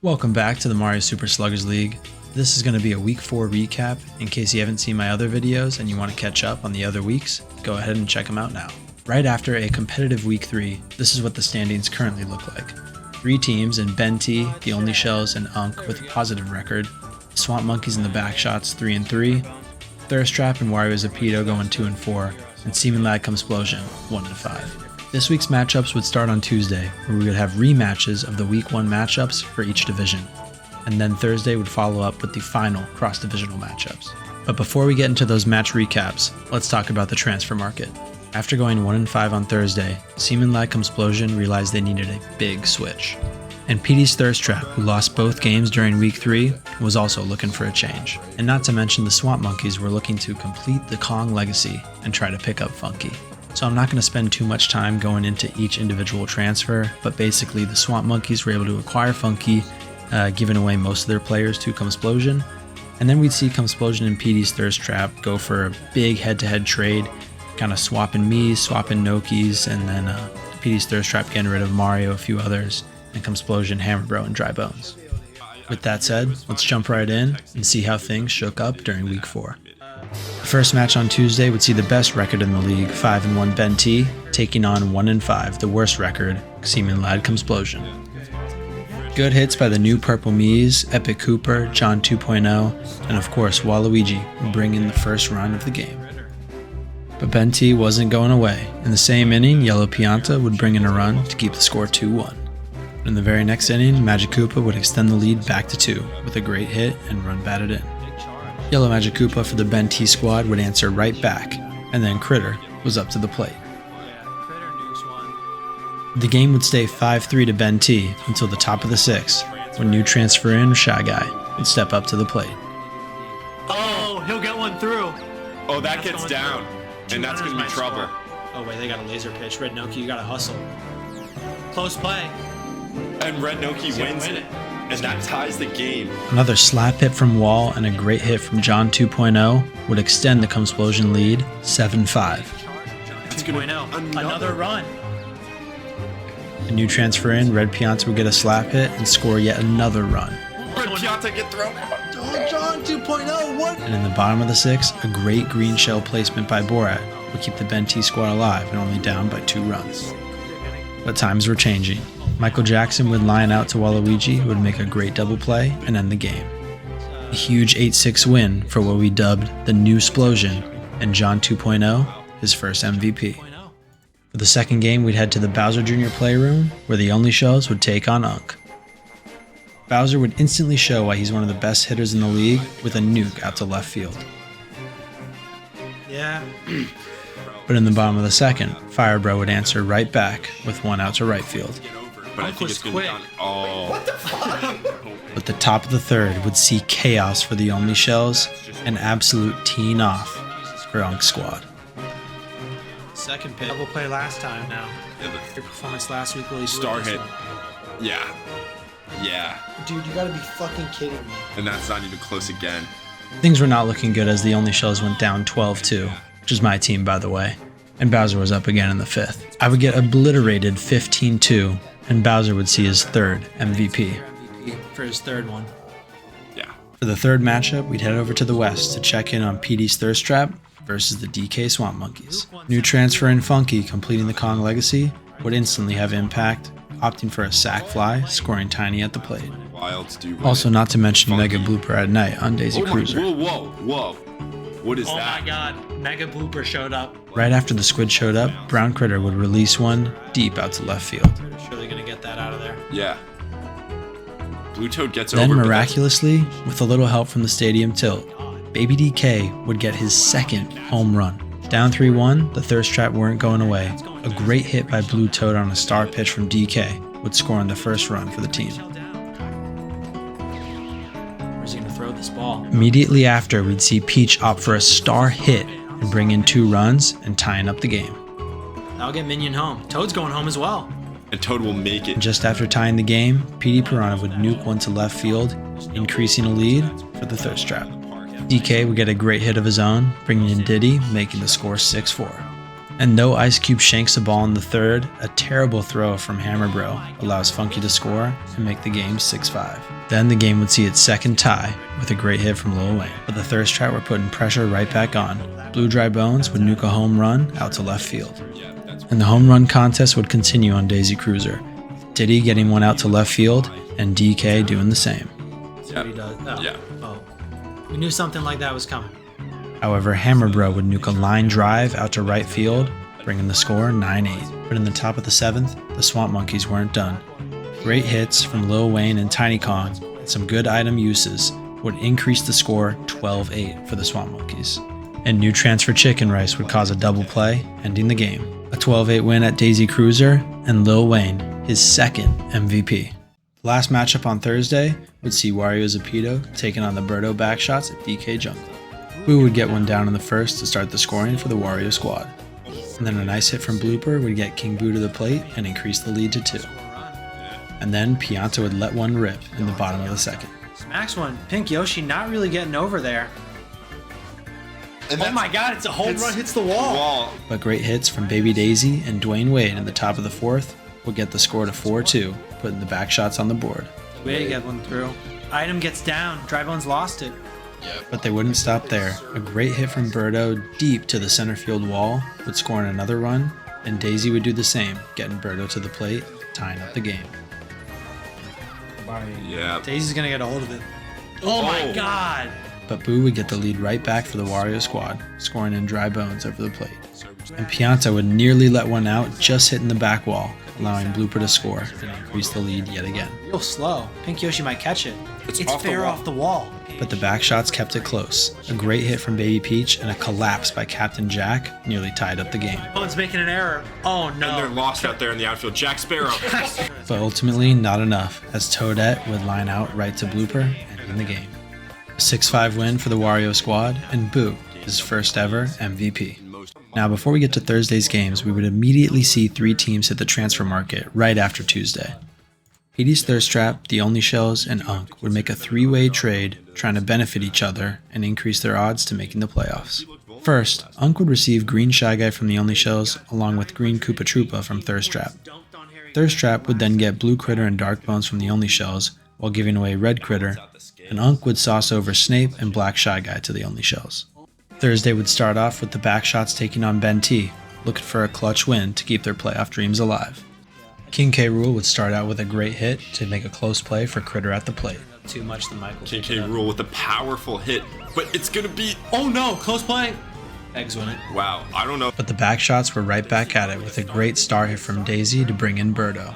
Welcome back to the Mario Super Sluggers League. This is going to be a Week 4 recap. In case you haven't seen my other videos and you want to catch up on the other weeks, go ahead and check them out now. Right after a competitive Week 3, this is what the standings currently look like. 3 teams in Ben T, The Only Shells, and Unk with a positive record. Swamp Monkeys and the Backshots 3-3. Thirst Trap and Wario Zapido going 2-4. And Seaman Lad Explosion 1-5. This week's matchups would start on Tuesday, where we would have rematches of the Week 1 matchups for each division. And then Thursday would follow up with the final cross-divisional matchups. But before we get into those match recaps, let's talk about the transfer market. After going 1-5 on Thursday, Seaman Lad Explosion realized they needed a big switch. And PD's Thirst Trap, who lost both games during Week 3, was also looking for a change. And not to mention the Swamp Monkeys were looking to complete the Kong legacy and try to pick up Funky. So I'm not going to spend too much time going into each individual transfer, but basically the Swamp Monkeys were able to acquire Funky, giving away most of their players to Explosion, and then we'd see Explosion and PD's Thirst Trap go for a big head-to-head trade, kind of swapping Mii's, swapping Nokis, and then PD's Thirst Trap getting rid of Mario, a few others, and Explosion, Hammer Bro, and Dry Bones. With that said, let's jump right in and see how things shook up during Week 4. The first match on Tuesday would see the best record in the league, 5-1 Ben T, taking on 1-5, the worst record, Seaman Lad Explosion. Good hits by the new Purple Mii's, Epic Cooper, John 2.0, and of course Waluigi bring in the first run of the game. But Ben T wasn't going away. In the same inning, Yellow Pianta would bring in a run to keep the score 2-1. In the very next inning, Magic Koopa would extend the lead back to 2 with a great hit and run batted in. Yellow Magic Koopa for the Ben T squad would answer right back, and then Critter was up to the plate. The game would stay 5-3 to Ben T until the top of the 6th, when new transfer in Shy Guy would step up to the plate. Oh, he'll get one through. Oh, that gets down, and that's going to be trouble. Oh, wait, they got a laser pitch. Red Noki, you got to hustle. Close play. And Red Noki wins it. And that ties the game. Another slap hit from Wall and a great hit from John 2.0 would extend the Explosion lead 7-5. 2.0, another run. A new transfer in, Red Pianta would get a slap hit and score yet another run. Red Pianta get thrown. Oh, John 2.0, what? And in the bottom of the 6th, a great green shell placement by Borat would keep the Ben T squad alive and only down by 2 runs. But times were changing. Michael Jackson would line out to Waluigi, who would make a great double play and end the game. A huge 8-6 win for what we dubbed the New Explosion, and John 2.0, his first MVP. For the second game, we'd head to the Bowser Jr. Playroom, where the Only Shells would take on Unk. Bowser would instantly show why he's one of the best hitters in the league with a nuke out to left field. Yeah. But in the bottom of the 2nd, Fire Bro would answer right back with 1 out to right field. But I think it's going to be done. Oh. What the fuck? But the top of the 3rd would see chaos for the Only Shells and absolute teen off for Unk's squad. Second pitch. Double play last time now. Yeah, Your performance last week really star hit. Yeah. Yeah. Dude, you gotta be fucking kidding me. And that's not even close again. Things were not looking good as the Only Shells went down 12-2, which is my team by the way, and Bowser was up again in the 5th. I would get obliterated 15-2, and Bowser would see his 3rd MVP. For his 3rd one. Yeah. For the 3rd matchup, we'd head over to the west to check in on PD's Thirst Trap versus the DK Swamp Monkeys. New transfer in Funky, completing the Kong legacy, would instantly have impact, opting for a sack fly, scoring tiny at the plate. Also not to mention Funky. Mega Blooper at night on Daisy Cruiser. Whoa. What is that? Oh my god, Mega Blooper showed up. Right after the squid showed up, Brown Critter would release one deep out to left field. Surely gonna get that out of there. Yeah. Blue Toad gets Then over. miraculously, with a little help from the stadium tilt, Baby DK would get his 2nd home run. Down 3-1, the Thirst Trap weren't going away. A great hit by Blue Toad on a star pitch from DK would score on the first run for the team. Where's he gonna throw this ball? Immediately after, we'd see Peach opt for a star hit and bring in 2 runs and tying up the game. That'll get Minion home. Toad's going home as well. And Toad will make it. And just after tying the game, PD Piranha would nuke one to left field, increasing a lead for the Thirst Trap. DK would get a great hit of his own, bringing in Diddy, making the score 6-4. And though Ice Cube shanks the ball in the third, a terrible throw from Hammer Bro allows Funky to score and make the game 6-5. Then the game would see its second tie with a great hit from Lil Wayne. But the thirst trap were putting pressure right back on. Blue Dry Bones would nuke a home run out to left field. And the home run contest would continue on Daisy Cruiser, Diddy getting one out to left field and DK doing the same. That's what he does. Oh. Yeah. Oh. We knew something like that was coming. However, Hammer Bro would nuke a line drive out to right field, bringing the score 9-8. But in the top of the 7th, the Swamp Monkeys weren't done. Great hits from Lil Wayne and Tiny Kong and some good item uses would increase the score 12-8 for the Swamp Monkeys. And new transfer Chicken Rice would cause a double play, ending the game. A 12-8 win at Daisy Cruiser, and Lil Wayne, his second MVP. The last matchup on Thursday would see Wario Zapito taking on the Birdo Backshots at DK Jungle. Boo would get one down in the first to start the scoring for the Wario squad. And then a nice hit from Blooper would get King Boo to the plate and increase the lead to 2. And then Pianta would let one rip in the bottom of the second. Max one. Pink Yoshi not really getting over there. And Oh my god, it's a home run, hits the wall. But great hits from Baby Daisy and Dwayne Wade in the top of the 4th would get the score to 4-2, putting the Backshots on the board. Way to get one through. Item gets down. Dry Bones lost it. But they wouldn't stop there. A great hit from Birdo deep to the center field wall would score in another run, and Daisy would do the same, getting Birdo to the plate, tying up the game. Yeah. Daisy's gonna get a hold of it. Oh my god! But Boo would get the lead right back for the Wario squad, scoring in Dry Bones over the plate. And Pianta would nearly let one out, just hitting the back wall, allowing Blooper to score and increase the lead yet again. Real slow. Pink Yoshi might catch it. It's off the fair wall. off the wall. But the Backshots kept it close. A great hit from Baby Peach and a collapse by Captain Jack nearly tied up the game. Bones making an error. Oh no. And they're lost out there in the outfield. Jack Sparrow. But ultimately, not enough, as Toadette would line out right to Blooper, ending the game. A 6-5 win for the Wario squad, and Boo, his first ever MVP. Now, before we get to Thursday's games, we would immediately see 3 teams hit the transfer market right after Tuesday. Petey's Thirst Trap, The Only Shells, and Unk would make a 3-way trade trying to benefit each other and increase their odds to making the playoffs. First, Unk would receive Green Shy Guy from The Only Shells along with Green Koopa Troopa from Thirst Trap. Thirst Trap would then get Blue Critter and Dark Bones from The Only Shells while giving away Red Critter, and Unk would sauce over Snape and Black Shy Guy to The Only Shells. Thursday would start off with the Backshots taking on Ben T, looking for a clutch win to keep their playoff dreams alive. King K. Rool would start out with a great hit to make a close play for Critter at the plate. Too much the Michael. King K. Rool with a powerful hit, but it's gonna be. Oh no, close play. Eggs win it. Wow, I don't know. But the Backshots were right back at it with a great star hit from Daisy to bring in Birdo.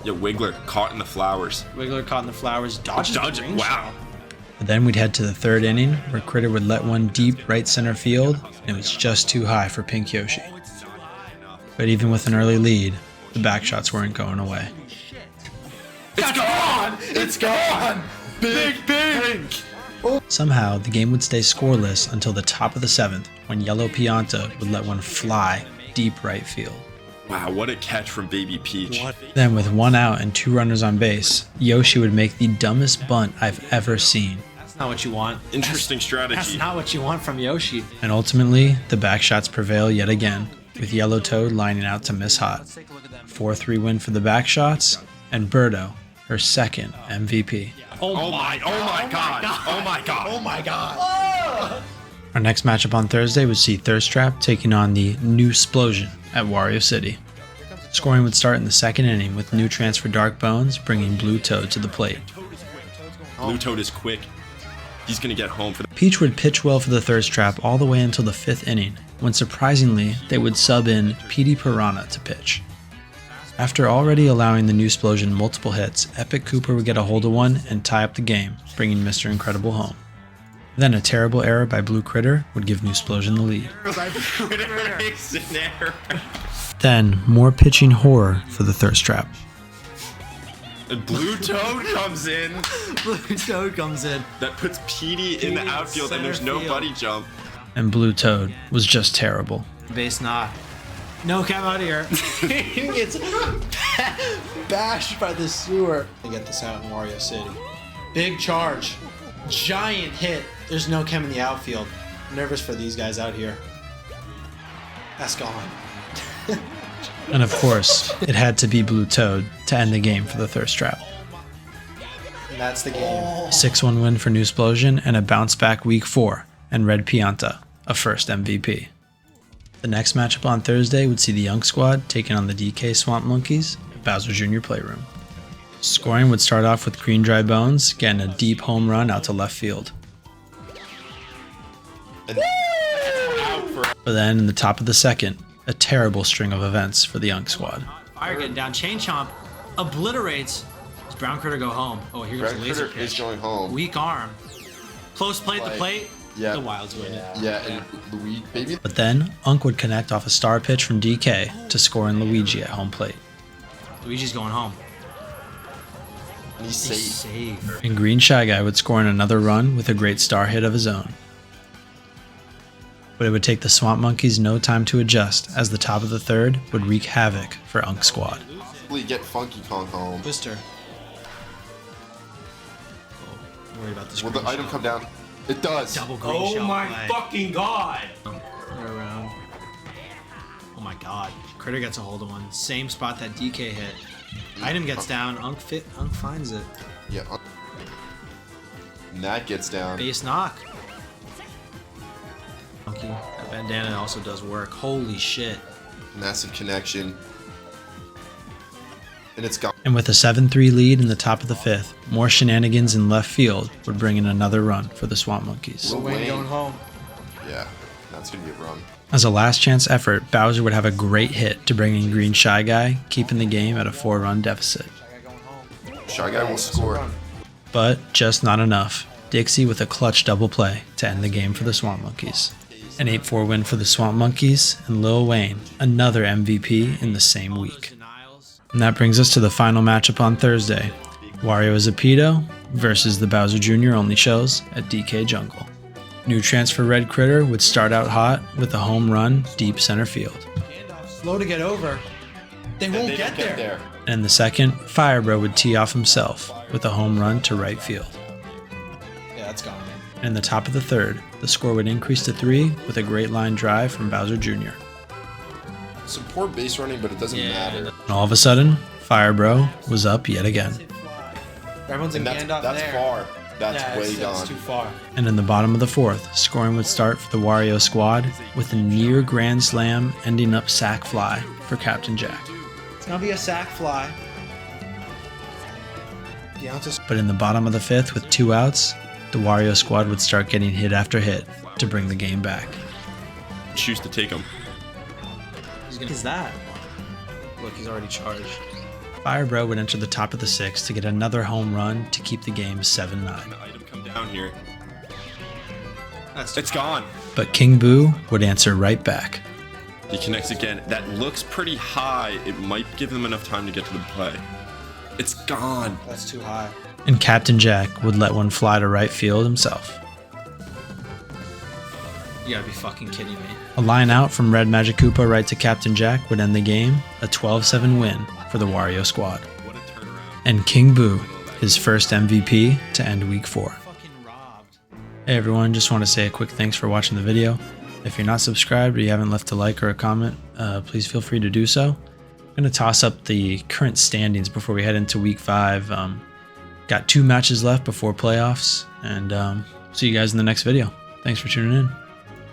Yeah, Wiggler caught in the flowers. Wiggler caught in the flowers. Dodges the green Wow. shot. But then we'd head to the 3rd inning where Critter would let one deep right center field, and it was just too high for Pink Yoshi. But even with an early lead, the Backshots weren't going away. It's gone! It's gone! Big Pink! Somehow, the game would stay scoreless until the top of the 7th when Yellow Pianta would let one fly deep right field. Wow, what a catch from Baby Peach. Then with 1 out and 2 runners on base, Yoshi would make the dumbest bunt I've ever seen. That's not what you want. Interesting That's strategy. not what you want from Yoshi. And ultimately, the Backshots prevail yet again, with Yellow Toad lining out to miss hot. 4-3 win for the Backshots, and Birdo, her second MVP. Oh my god! Our next matchup on Thursday would see Thirst Trap taking on the New Splosion at Wario City. Scoring would start in the 2nd inning with new transfer Dark Bones bringing Blue Toad to the plate. Blue Toad is quick. He's gonna get home for the. Peach would pitch well for the Thirst Trap all the way until the 5th inning, when surprisingly they would sub in Petey Piranha to pitch. After already allowing the New Splosion multiple hits, Epic Cooper would get a hold of one and tie up the game, bringing Mr. Incredible home. Then a terrible error by Blue Critter would give New Splosion the lead. Then more pitching horror for the Thirst Trap. And Blue Toad comes in. Blue Toad comes in. That puts Petey in the outfield, and there's no buddy jump. And Blue Toad was just terrible. Base knock. No, come out here. He gets bashed by the sewer. They get this out in Wario City. Big charge. Giant hit. There's no chem in the outfield. I'm nervous for these guys out here. That's gone. And of course, it had to be Blue Toad to end the game for the Thirst Trap. And that's the game. 6-1 win for New Explosion and a bounce back week 4, and Red Pianta, a first MVP. The next matchup on Thursday would see the Young Squad taking on the DK Swamp Monkeys at Bowser Jr. Playroom. Scoring would start off with Green Dry Bones getting a deep home run out to left field. But then in the top of the second, a terrible string of events for the Young Squad. Fire getting down. Chain Chomp obliterates. Does Brown Critter go home? Oh, here goes the laser pitch. Is going home. Weak arm. Close plate to plate. Yeah. The Wilds win it. Yeah, and Luigi, baby. But then, Unk would connect off a star pitch from DK to score in Luigi at home plate. Luigi's going home. And he's safe. And Green Shy Guy would score in another run with a great star hit of his own. But it would take the Swamp Monkeys no time to adjust, as the top of the third would wreak havoc for Unk Squad. Get Funky Kong home. Twister. Oh, worried about this. Will the item come down? It does. Double green Oh shell my play. fucking god! Around. Oh my god. Critter gets a hold of one. Same spot that DK hit. Item gets down. Unk finds it. Yeah. And that gets down. Base knock. Monkey. That bandana also does work. Holy shit. Massive connection. And it's gone. And with a 7-3 lead in the top of the fifth, more shenanigans in left field would bring in another run for the Swamp Monkeys. Lil Wayne going home. Yeah, that's gonna be a run. As a last chance effort, Bowser would have a great hit to bring in Green Shy Guy, keeping the game at a 4-run deficit. Shy Guy will score. But just not enough. Dixie with a clutch double play to end the game for the Swamp Monkeys. An 8-4 win for the Swamp Monkeys, and Lil Wayne, another MVP in the same week. And that brings us to the final matchup on Thursday. Wario Zapito versus the Bowser Jr. only shows at DK Jungle. New transfer Red Critter would start out hot with a home run deep center field. Slow to get over. They won't get there. And in the second, Firebro would tee off himself with a home run to right field. Yeah, that's gone. And in the top of the third, the score would increase to 3 with a great line drive from Bowser Jr. Some poor base running, but it doesn't matter. And all of a sudden, Firebro was up yet again. Everyone's in And Gandalf that's there. far. That's way That's gone. too far. And in the bottom of the fourth, scoring would start for the Wario squad with a near grand slam ending up sack fly for Captain Jack. It's gonna be a sack fly. But in the bottom of the fifth with 2 outs, the Wario squad would start getting hit after hit to bring the game back. Choose to take him. What is that? Look, he's already charged. Firebro would enter the top of the sixth to get another home run to keep the game 7-9. The item come down here. That's It's gone. But King Boo would answer right back. He connects again. That looks pretty high. It might give him enough time to get to the play. It's gone. That's too high. And Captain Jack would let one fly to right field himself. You gotta be fucking kidding me. A line out from Red Magic Koopa right to Captain Jack would end the game, a 12-7 win for the Wario squad. What a turnaround. And King Boo, his first MVP to end week 4. Fucking robbed. Hey everyone, just want to say a quick thanks for watching the video. If you're not subscribed or you haven't left a like or a comment, please feel free to do so. I'm going to toss up the current standings before we head into week 5. Got 2 matches left before playoffs, and see you guys in the next video. Thanks for tuning in.